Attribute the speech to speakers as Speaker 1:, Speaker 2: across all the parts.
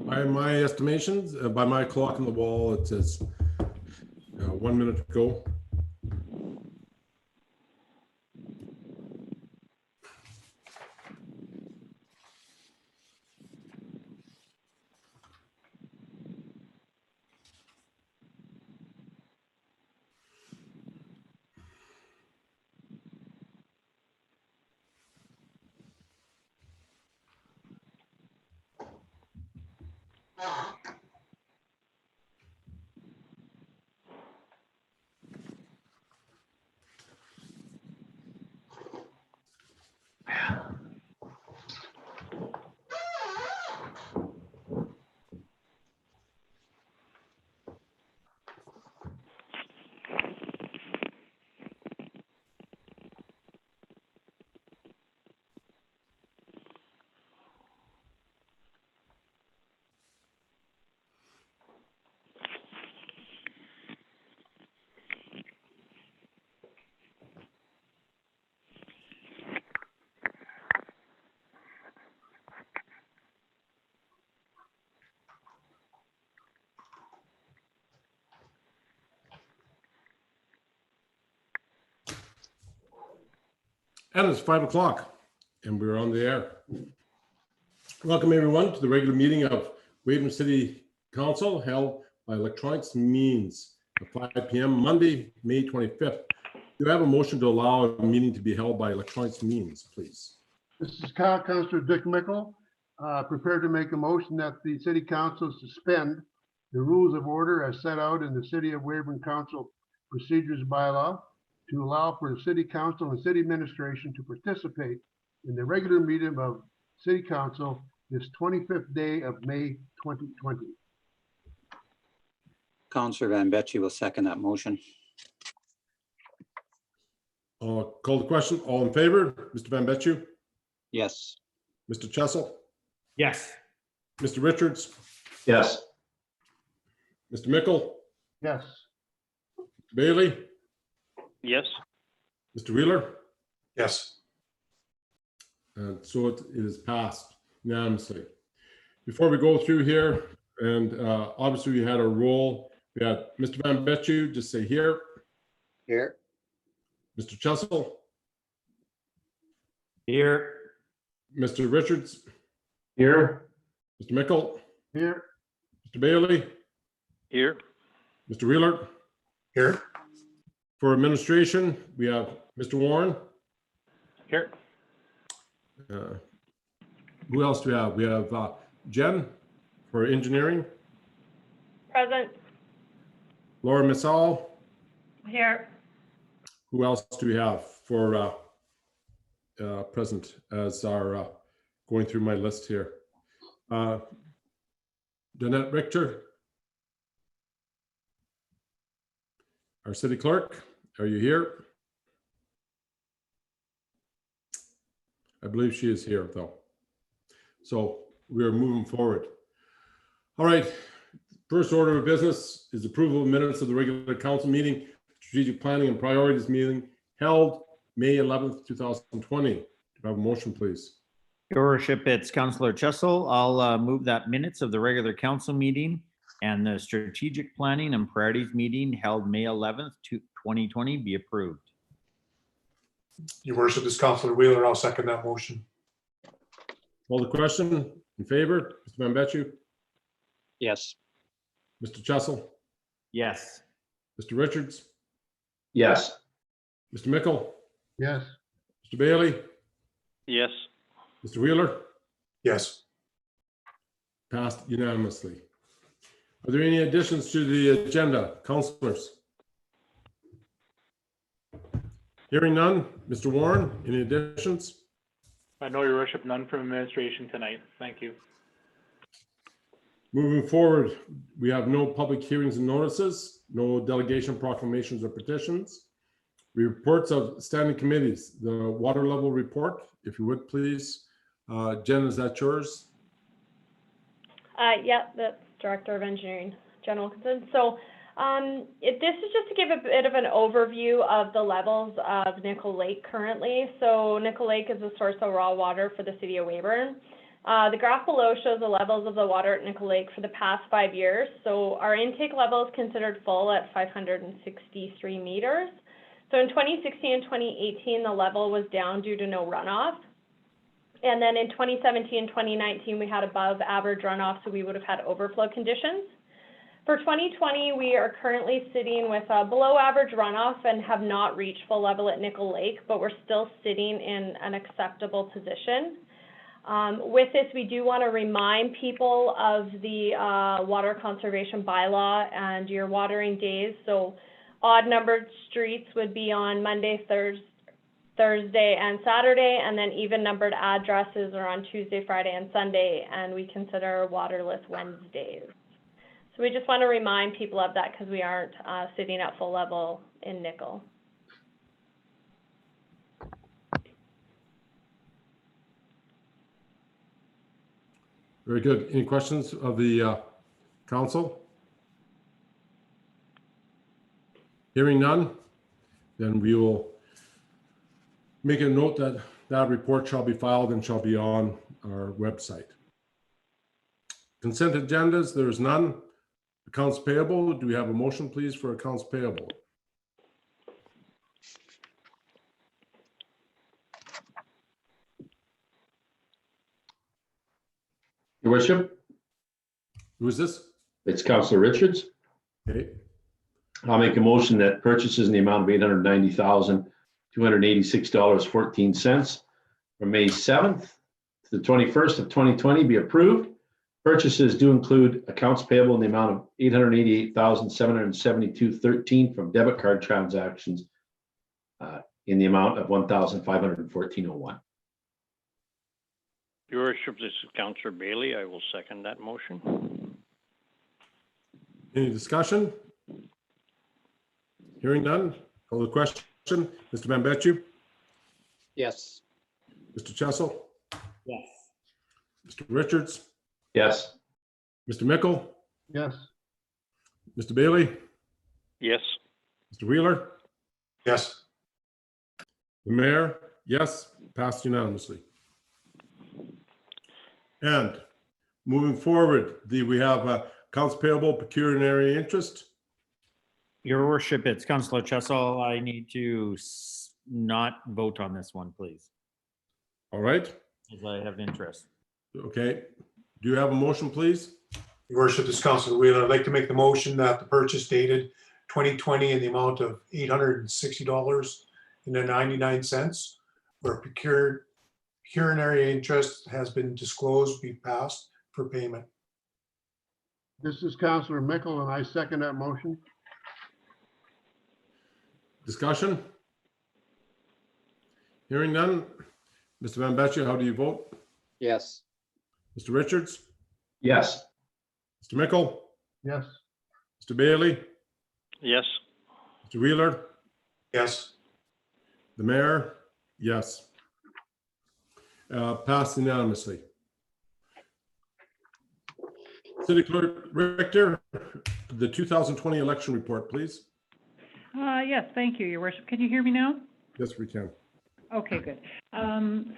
Speaker 1: By my estimations, by my clock on the wall, it says 1 minute to go. And it's 5 o'clock and we're on the air. Welcome everyone to the regular meeting of Weyburn City Council held by electronic means at 5 p.m. Monday, May 25th. Do I have a motion to allow a meeting to be held by electronic means, please?
Speaker 2: This is Councillor Dick Mickle, prepared to make a motion that the City Council suspend the rules of order as set out in the City of Weyburn Council Procedures Bylaw to allow for the City Council and City Administration to participate in the regular meeting of City Council this 25th day of May 2020.
Speaker 3: Councillor Van Betje will second that motion.
Speaker 1: I'll call the question. All in favor? Mr. Van Betje?
Speaker 3: Yes.
Speaker 1: Mr. Chessel?
Speaker 4: Yes.
Speaker 1: Mr. Richards?
Speaker 4: Yes.
Speaker 1: Mr. Mickle?
Speaker 2: Yes.
Speaker 1: Mr. Bailey?
Speaker 5: Yes.
Speaker 1: Mr. Wheeler?
Speaker 4: Yes.
Speaker 1: And so it is passed unanimously. Before we go through here, and obviously we had a roll. We had Mr. Van Betje, just say here.
Speaker 3: Here.
Speaker 1: Mr. Chessel?
Speaker 4: Here.
Speaker 1: Mr. Richards?
Speaker 4: Here.
Speaker 1: Mr. Mickle?
Speaker 2: Here.
Speaker 1: Mr. Bailey?
Speaker 5: Here.
Speaker 1: Mr. Wheeler?
Speaker 4: Here.
Speaker 1: For administration, we have Mr. Warren.
Speaker 5: Here.
Speaker 1: Who else do we have? We have Jen for engineering.
Speaker 6: Present.
Speaker 1: Laura Missal.
Speaker 6: Here.
Speaker 1: Who else do we have for present as our going through my list here? Danette Richter. Our city clerk, are you here? I believe she is here though. So we are moving forward. All right, first order of business is approval of minutes of the regular council meeting, strategic planning and priorities meeting held May 11th, 2020. Do I have a motion, please?
Speaker 7: Your Worship, it's Councillor Chessel. I'll move that minutes of the regular council meeting and the strategic planning and priorities meeting held May 11th, 2020 be approved.
Speaker 4: Your Worship, this is Councillor Wheeler. I'll second that motion.
Speaker 1: Call the question. In favor, Mr. Van Betje,
Speaker 3: Yes.
Speaker 1: Mr. Chessel,
Speaker 7: Yes.
Speaker 1: Mr. Richards,
Speaker 4: Yes.
Speaker 1: Mr. Mickle,
Speaker 2: Yes.
Speaker 1: Mr. Bailey,
Speaker 5: Yes.
Speaker 1: Mr. Wheeler.
Speaker 4: Yes.
Speaker 1: Passed unanimously. Are there any additions to the agenda, councillors? Hearing none. Mr. Warren, any additions?
Speaker 5: I know, Your Worship, none from administration tonight. Thank you.
Speaker 1: Moving forward, we have no public hearings and notices, no delegation proclamations or petitions. Reports of standing committees, the water level report, if you would please. Jen, is that yours?
Speaker 6: Yeah, that's Director of Engineering, General Concern. So this is just to give a bit of an overview of the levels of Nickel Lake currently. So Nickel Lake is a source of raw water for the city of Weyburn. The graph below shows the levels of the water at Nickel Lake for the past 5 years. So our intake level is considered full at 563 meters. So in 2016 and 2018, the level was down due to no runoff. And then in 2017 and 2019, we had above average runoff, so we would have had overflow conditions. For 2020, we are currently sitting with a below average runoff and have not reached full level at Nickel Lake, but we're still sitting in an acceptable position. With this, we do want to remind people of the water conservation bylaw and your watering days. So odd numbered streets would be on Monday, Thursday, and Saturday, and then even numbered addresses are on Tuesday, Friday, and Sunday, and we consider waterless Wednesdays. So we just want to remind people of that because we aren't sitting at full level in Nickel.
Speaker 1: Very good. Any questions of the council? Hearing none, then we will make a note that that report shall be filed and shall be on our website. Consent agendas, there is none. Accounts payable, do we have a motion, please, for accounts payable?
Speaker 8: Your worship,
Speaker 1: Who is this?
Speaker 8: it's Councillor Richards.
Speaker 1: Okay,
Speaker 8: I'll make a motion that purchases in the amount of $890,286.14 from May 7th to the 21st of 2020 be approved. Purchases do include accounts payable in the amount of $888,772.13 from debit card transactions in the amount of $1,514.01.
Speaker 9: Your worship, this is Councillor Bailey. I will second that motion.
Speaker 1: any discussion? Hearing none, call the question. Mr. Bambecci,
Speaker 3: Yes.
Speaker 1: Mr. Chessel,
Speaker 7: Yes.
Speaker 1: Mr. Richards,
Speaker 8: Yes.
Speaker 1: Mr. Mickle,
Speaker 2: Yes.
Speaker 1: Mr. Bailey,
Speaker 9: Yes.
Speaker 1: Mr. Wheeler,
Speaker 4: Yes.
Speaker 1: the mayor, yes, passed unanimously. And moving forward, we have accounts payable pecuniary interest.
Speaker 7: Your worship, it's Councillor Chessel. I need to not vote on this one, please,
Speaker 1: All right,
Speaker 7: as I have interest.
Speaker 1: okay. Do you have a motion, please?
Speaker 4: Your worship, this is Councillor Wheeler. I'd like to make the motion that the purchase dated 2020 in the amount of $860.99 for pecuniary interest has been disclosed, be passed for payment.
Speaker 2: This is Councillor Mickle, and I second that motion.
Speaker 1: Discussion? Hearing none. Mr. Bambecci, how do you vote?
Speaker 3: Yes.
Speaker 1: Mr. Richards,
Speaker 8: Yes.
Speaker 1: Mr. Mickle,
Speaker 2: Yes.
Speaker 1: Mr. Bailey,
Speaker 9: Yes.
Speaker 1: Mr. Wheeler,
Speaker 4: Yes.
Speaker 1: the mayor, yes. Passed unanimously. City Clerk Richter, the 2020 election report, please.
Speaker 10: Yes, thank you, Your Worship. Can you hear me now?
Speaker 1: Yes, we can.
Speaker 10: Okay, good.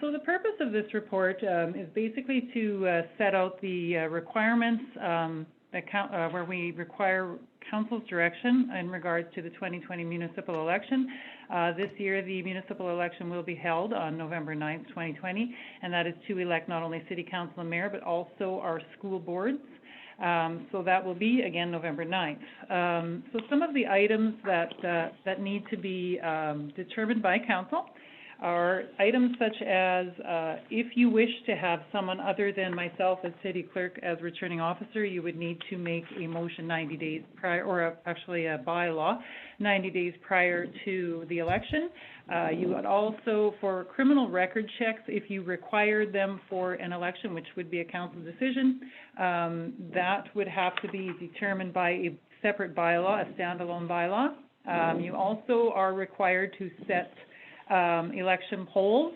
Speaker 10: So the purpose of this report is basically to set out the requirements where we require council's direction in regards to the 2020 municipal election. This year, the municipal election will be held on November 9th, 2020, and that is to elect not only city council and mayor, but also our school boards. So that will be, again, November 9th. So some of the items that need to be determined by council are items such as if you wish to have someone other than myself as city clerk as returning officer, you would need to make a motion 90 days prior, or actually a bylaw 90 days prior to the election. You would also, for criminal record checks, if you required them for an election, which would be a council decision, that would have to be determined by a separate bylaw, a standalone bylaw. You also are required to set election polls,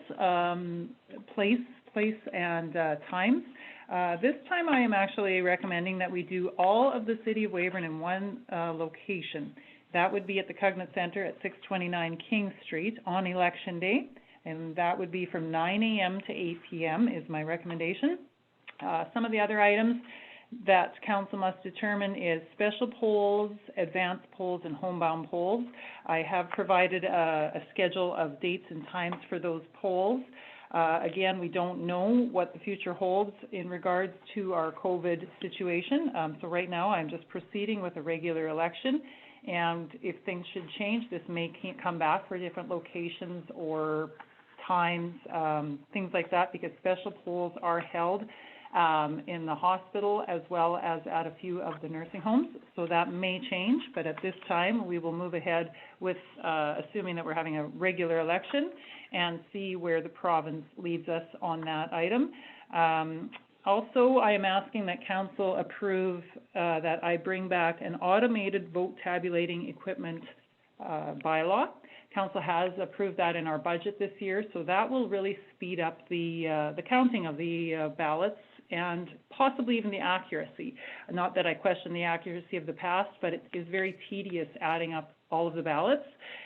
Speaker 10: place and times. This time I am actually recommending that we do all of the city of Weyburn in one location. That would be at the Cognate Center at 629 King Street on election day, and that would be from 9 a.m. to 8 p.m. is my recommendation. Some of the other items that council must determine is special polls, advanced polls, and homebound polls. I have provided a schedule of dates and times for those polls. Again, we don't know what the future holds in regards to our COVID situation. So right now, I'm just proceeding with a regular election. And if things should change, this may come back for different locations or times, things like that, because special polls are held in the hospital as well as at a few of the nursing homes. So that may change, but at this time, we will move ahead with assuming that we're having a regular election and see where the province leads us on that item. Also, I am asking that council approve that I bring back an automated vote tabulating equipment bylaw. Council has approved that in our budget this year, so that will really speed up the counting of the ballots and possibly even the accuracy. Not that I question the accuracy of the past, but it is very tedious adding up all of the ballots.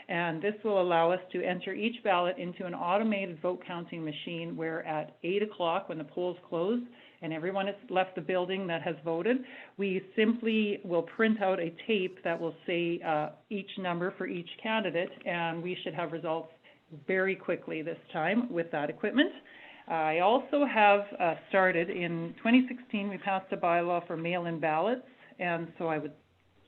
Speaker 10: And this will allow us to enter each ballot into an automated vote counting machine where at 8 o'clock, when the polls close and everyone has left the building that has voted, we simply will print out a tape that will say each number for each candidate, and we should have results very quickly this time with that equipment. I also have started, in 2016, we passed a bylaw for mail-in ballots, and so I would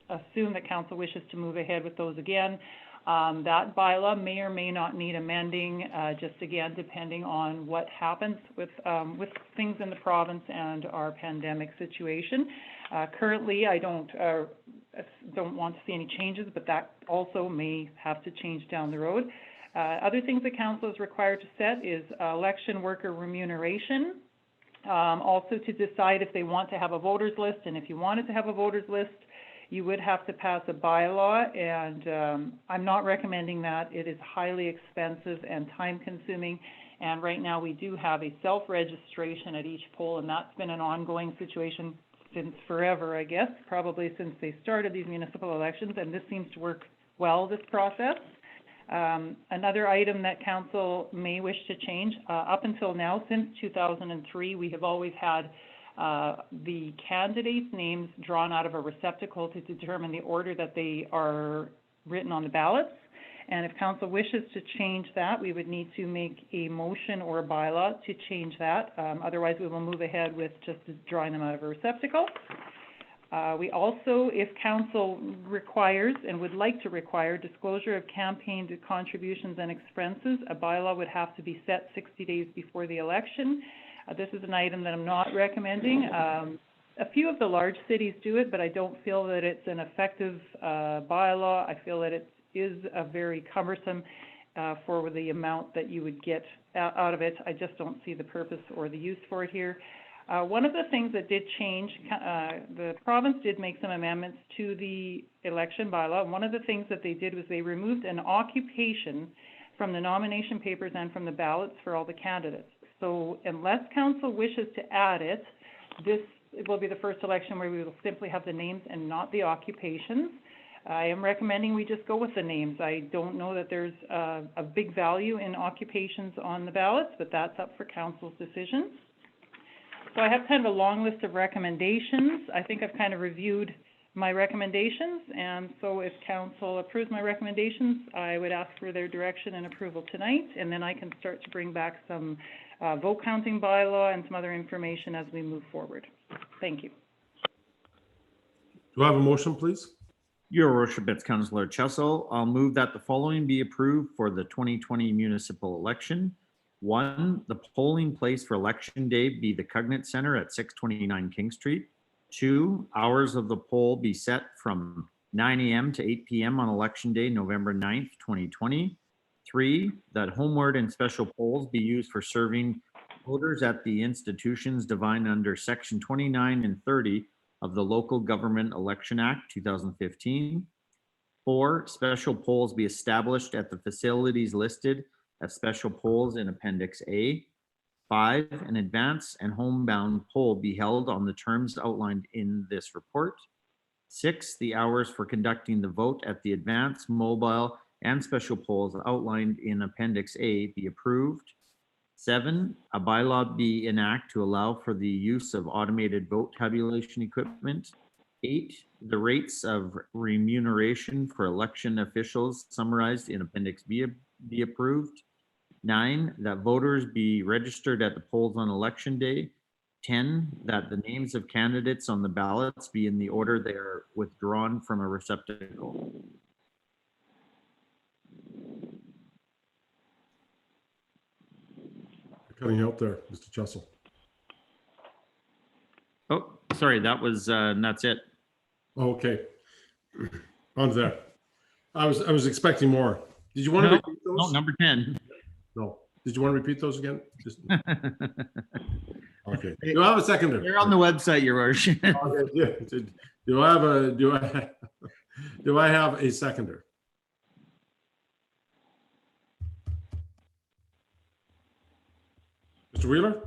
Speaker 10: assume that council wishes to move ahead with those again. That bylaw may or may not need amending, just again, depending on what happens with things in the province and our pandemic situation. Currently, I don't want to see any changes, but that also may have to change down the road. Other things that council is required to set is election worker remuneration. Also to decide if they want to have a voters list, and if you wanted to have a voters list, you would have to pass a bylaw, and I'm not recommending that. It is highly expensive and time-consuming, and right now we do have a self-registration at each poll, and that's been an ongoing situation since forever, I guess, probably since they started these municipal elections, and this seems to work well, this process. Another item that council may wish to change, up until now, since 2003, we have always had the candidates' names drawn out of a receptacle to determine the order that they are written on the ballots. And if council wishes to change that, we would need to make a motion or a bylaw to change that. Otherwise, we will move ahead with just drawing them out of a receptacle. We also, if council requires and would like to require disclosure of campaign contributions and expenses, a bylaw would have to be set 60 days before the election. This is an item that I'm not recommending. A few of the large cities do it, but I don't feel that it's an effective bylaw. I feel that it is a very cumbersome for the amount that you would get out of it. I just don't see the purpose or the use for it here. One of the things that did change, the province did make some amendments to the election bylaw. One of the things that they did was they removed an occupation from the nomination papers and from the ballots for all the candidates. So unless council wishes to add it, this will be the first election where we will simply have the names and not the occupations. I am recommending we just go with the names. I don't know that there's a big value in occupations on the ballots, but that's up for council's decision. So I have kind of a long list of recommendations. I think I've kind of reviewed my recommendations, and so if council approves my recommendations, I would ask for their direction and approval tonight, and then I can start to bring back some vote counting bylaw and some other information as we move forward. Thank you.
Speaker 1: Do I have a motion, please?
Speaker 7: Your worship, it's Councillor Chessel. I'll move that the following be approved for the 2020 municipal election. 1, the polling place for election day be the Cognate Center at 629 King Street. 2, hours of the poll be set from 9 a.m. to 8 p.m. on election day, November 9th, 2020. 3, that homeward and special polls be used for serving voters at the institutions defined under section 29 and 30 of the Local Government Election Act 2015. 4, special polls be established at the facilities listed as special polls in Appendix A. 5, an advance and homebound poll be held on the terms outlined in this report. 6, the hours for conducting the vote at the advance, mobile, and special polls outlined in Appendix A be approved. 7, a bylaw be enacted to allow for the use of automated vote tabulation equipment. 8, the rates of remuneration for election officials summarized in Appendix B be approved. 9, that voters be registered at the polls on election day. 10, that the names of candidates on the ballots be in the order they are withdrawn from a receptacle.
Speaker 1: Cutting out there, Mr. Chessel.
Speaker 7: Oh, sorry, that was, that's it.
Speaker 1: Okay. On to that. I was expecting more. Did you want to
Speaker 7: No,
Speaker 1: repeat
Speaker 7: No,
Speaker 1: those?
Speaker 7: number 10.
Speaker 1: No. Did you want to repeat those again? Just, okay. Do I have a seconder?
Speaker 7: They're on the website, Your Worship.
Speaker 1: Okay, yeah. Do I have a seconder? Mr. Wheeler?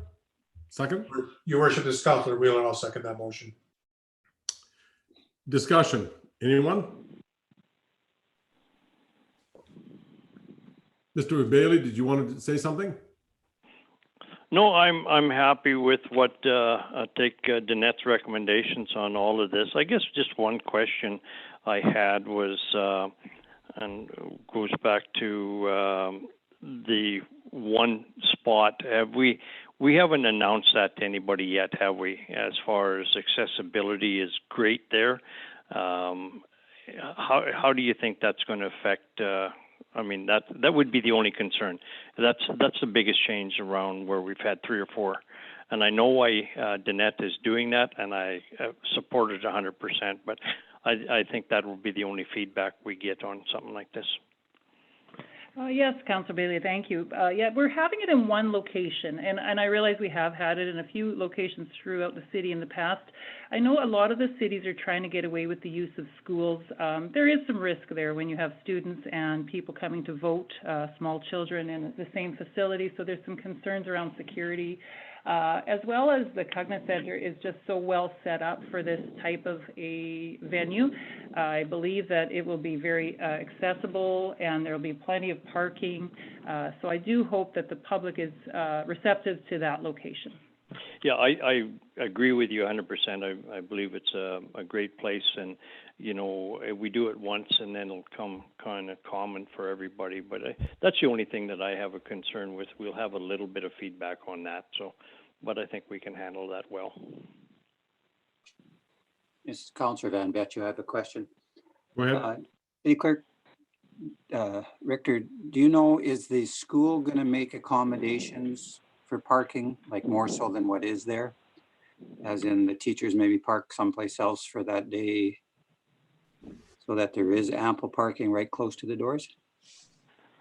Speaker 1: Second?
Speaker 4: Your worship, this is Counselor Wheeler. I'll second that motion.
Speaker 1: Discussion. Anyone? Mr. Bailey, did you want to say something?
Speaker 9: No, I'm happy with what, I take Danette's recommendations on all of this. I guess just one question I had was, and goes back to the one spot. We haven't announced that to anybody yet, have we? As far as accessibility is great there. How do you think that's going to affect? I mean, that would be the only concern. That's the biggest change around where we've had 3 or 4. And I know why Danette is doing that, and I support it 100%. But I think that will be the only feedback we get on something like this.
Speaker 10: Yes, Councillor Bailey, thank you. Yeah, we're having it in one location, and I realize we have had it in a few locations throughout the city in the past. I know a lot of the cities are trying to get away with the use of schools. There is some risk there when you have students and people coming to vote, small children in the same facility, so there's some concerns around security. As well as the Cognate Center is just so well set up for this type of a venue. I believe that it will be very accessible and there will be plenty of parking. So I do hope that the public is receptive to that location.
Speaker 9: Yeah, I agree with you 100%. I believe it's a great place, and you know, we do it once and then it'll come kind of common for everybody. But that's the only thing that I have a concern with. We'll have a little bit of feedback on that. So, but I think we can handle that well.
Speaker 3: This is Councillor Van Bet. You have a question.
Speaker 1: Go ahead.
Speaker 3: City Clerk, Richter, do you know, is the school going to make accommodations for parking, like more so than what is there? As in the teachers maybe park someplace else for that day so that there is ample parking right close to the doors?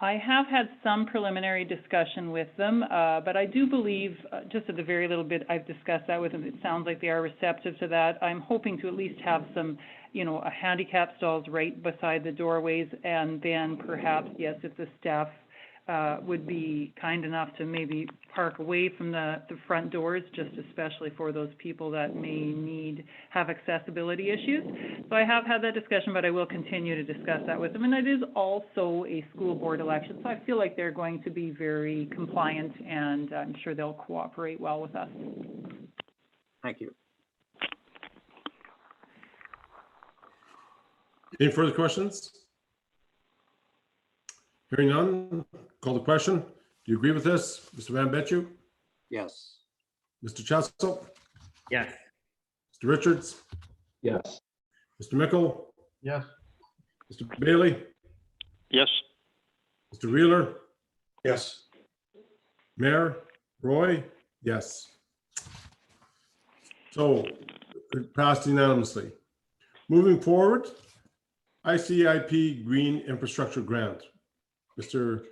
Speaker 10: I have had some preliminary discussion with them, but I do believe, just at the very little bit I've discussed that with them, it sounds like they are receptive to that. I'm hoping to at least have some, you know, a handicap stalls right beside the doorways, and then perhaps, yes, if the staff would be kind enough to maybe park away from the front doors, just especially for those people that may have accessibility issues. So I have had that discussion, but I will continue to discuss that with them. And it is also a school board election, so I feel like they're going to be very compliant, and I'm sure they'll cooperate well with us.
Speaker 3: Thank you.
Speaker 1: Any further questions? Hearing none, call the question. Do you agree with this, Mr. Van Betju?
Speaker 3: Yes.
Speaker 1: Mr. Chessel?
Speaker 7: Yes.
Speaker 1: Mr. Richards?
Speaker 8: Yes.
Speaker 1: Mr. Mickle?
Speaker 2: Yes.
Speaker 1: Mr. Bailey?
Speaker 9: Yes.
Speaker 1: Mr. Wheeler?
Speaker 4: Yes.
Speaker 1: Mayor? Roy? Yes. So it passed unanimously. Moving forward, ICIP Green Infrastructure Grant. Mr.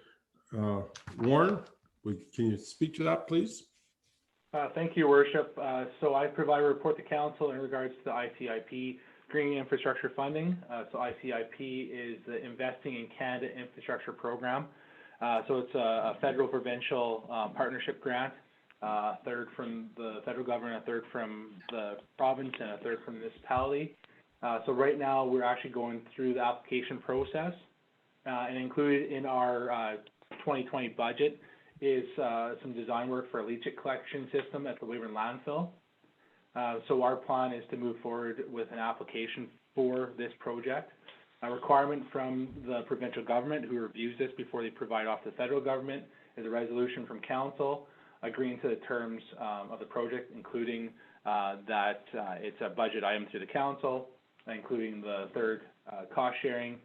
Speaker 1: Warren, can you speak to that, please?
Speaker 5: Thank you, Your Worship. So I provide a report to Council in regards to the ICIP Green Infrastructure Funding. So ICIP is the Investing in Canada Infrastructure Program. So it's a federal-provincial partnership grant, a third from the federal government, a third from the province, and a third from the municipality. So right now, we're actually going through the application process. And included in our 2020 budget is some design work for a leachate collection system at the Weyburn landfill. So our plan is to move forward with an application for this project. A requirement from the provincial government, who reviews this before they provide off to the federal government, is a resolution from council agreeing to the terms of the project, including that it's a budget item through the council, including the third cost sharing,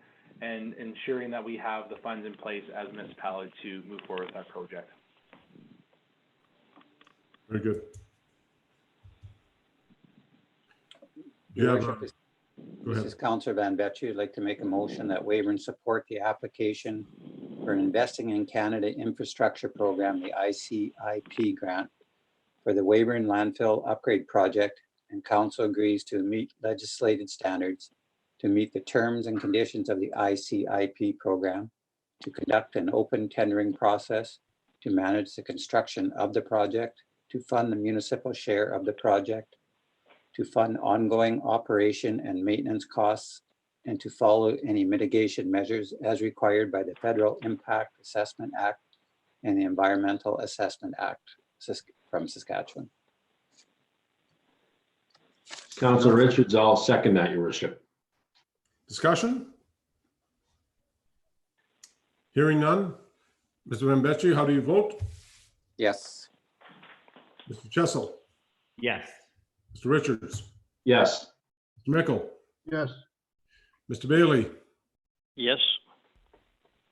Speaker 5: and ensuring that we have the funds in place as a municipality to move forward with that project.
Speaker 1: Very good.
Speaker 3: Your
Speaker 1: Yeah,
Speaker 3: Worship,
Speaker 1: go
Speaker 3: this
Speaker 1: ahead.
Speaker 3: is Councillor Van Betju. I'd like to make a motion that Weyburn support the application for an Investing in Canada Infrastructure Program, the ICIP grant, for the Weyburn landfill upgrade project, and council agrees to meet legislated standards to meet the terms and conditions of the ICIP program, to conduct an open tendering process, to manage the construction of the project, to fund the municipal share of the project, to fund ongoing operation and maintenance costs, and to follow any mitigation measures as required by the Federal Impact Assessment Act and the Environmental Assessment Act from Saskatchewan.
Speaker 8: Councillor Richards, I'll second that, Your Worship.
Speaker 1: Discussion? Hearing none. Mr. Van Betju, how do you vote?
Speaker 3: Yes.
Speaker 1: Mr. Chessel?
Speaker 7: Yes.
Speaker 1: Mr. Richards?
Speaker 8: Yes.
Speaker 1: Mr. Mickle?
Speaker 2: yes,
Speaker 1: Mr. Bailey?
Speaker 9: Yes.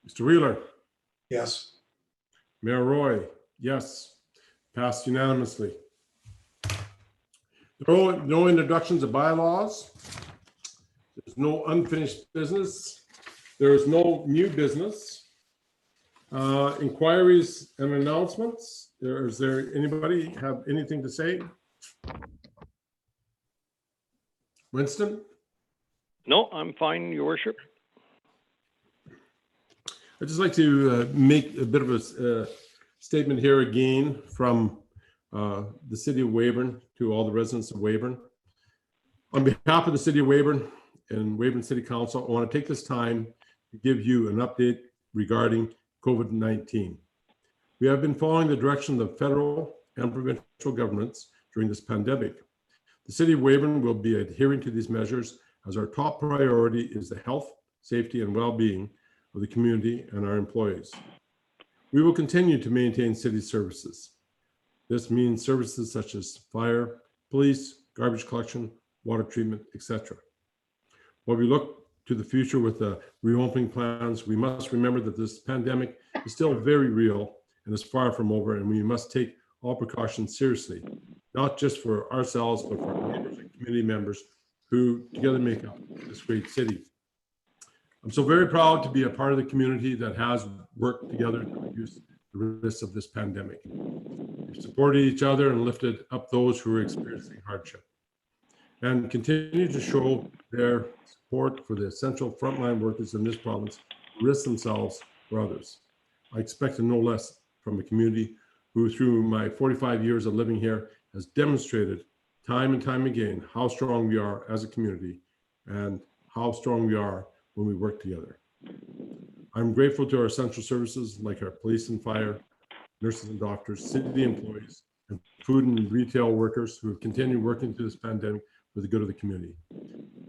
Speaker 1: Mr. Wheeler?
Speaker 4: yes,
Speaker 1: Mayor Roy? Yes. Passed unanimously. No introductions of bylaws. There's no unfinished business. There is no new business. Inquiries and announcements. Is there anybody have anything to say? Winston?
Speaker 9: No, I'm fine, Your Worship.
Speaker 1: I'd just like to make a bit of a statement here again from the city of Weyburn to all the residents of Weyburn. On behalf of the city of Weyburn and Weyburn City Council, I want to take this time to give you an update regarding COVID-19. We have been following the direction of the federal and provincial governments during this pandemic. The city of Weyburn will be adhering to these measures as our top priority is the health, safety, and well-being of the community and our employees. We will continue to maintain city services. This means services such as fire, police, garbage collection, water treatment, etc. While we look to the future with the reopening plans, we must remember that this pandemic is still very real and is far from over, and we must take all precautions seriously, not just for ourselves, but for our neighbors and community members who together make up this great city. I'm so very proud to be a part of the community that has worked together to reduce the risks of this pandemic. We've supported each other and lifted up those who are experiencing hardship, and continue to show their support for the essential frontline workers in this province who risk themselves for others. I expect no less from a community who, through my 45 years of living here, has demonstrated time and time again how strong we are as a community and how strong we are when we work together. I'm grateful to our essential services like our police and fire, nurses and doctors, city employees, and food and retail workers who have continued working through this pandemic for the good of the community.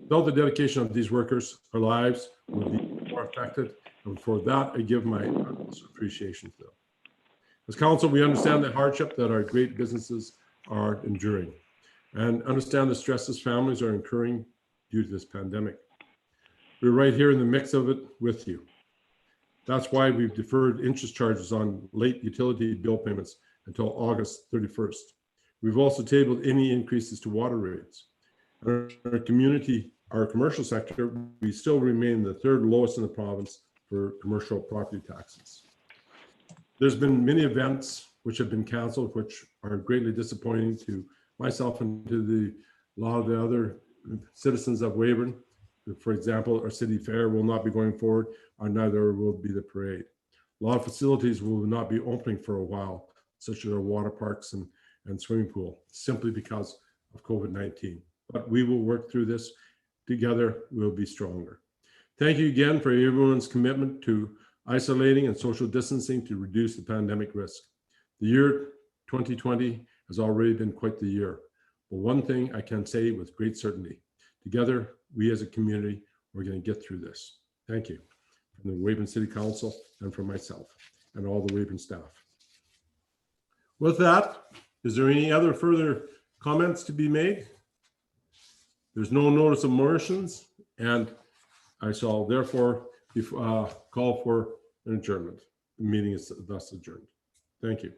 Speaker 1: Without the dedication of these workers, our lives would be more affected, and for that, I give my utmost appreciation to them. As council, we understand the hardship that our great businesses are enduring and understand the stresses families are incurring due to this pandemic. We're right here in the mix of it with you. That's why we've deferred interest charges on late utility bill payments until August 31st. We've also tabled any increases to water rates. In our community, our commercial sector, we still remain the third lowest in the province for commercial property taxes. There's been many events which have been canceled, which are greatly disappointing to myself and to a lot of the other citizens of Weyburn. For example, our city fair will not be going forward, or neither will be the parade. A lot of facilities will not be opening for a while, such as our water parks and swimming pool, simply because of COVID-19. But we will work through this. Together, we'll be stronger. Thank you again for everyone's commitment to isolating and social distancing to reduce the pandemic risk. The year 2020 has already been quite the year, but one thing I can say with great certainty, together, we as a community, we're going to get through this. Thank you from the Weyburn City Council and from myself and all the Weyburn staff. With that, is there any other further comments to be made? There's no notice of motions, and I shall therefore call for an adjournment. The meeting is thus adjourned. Thank you.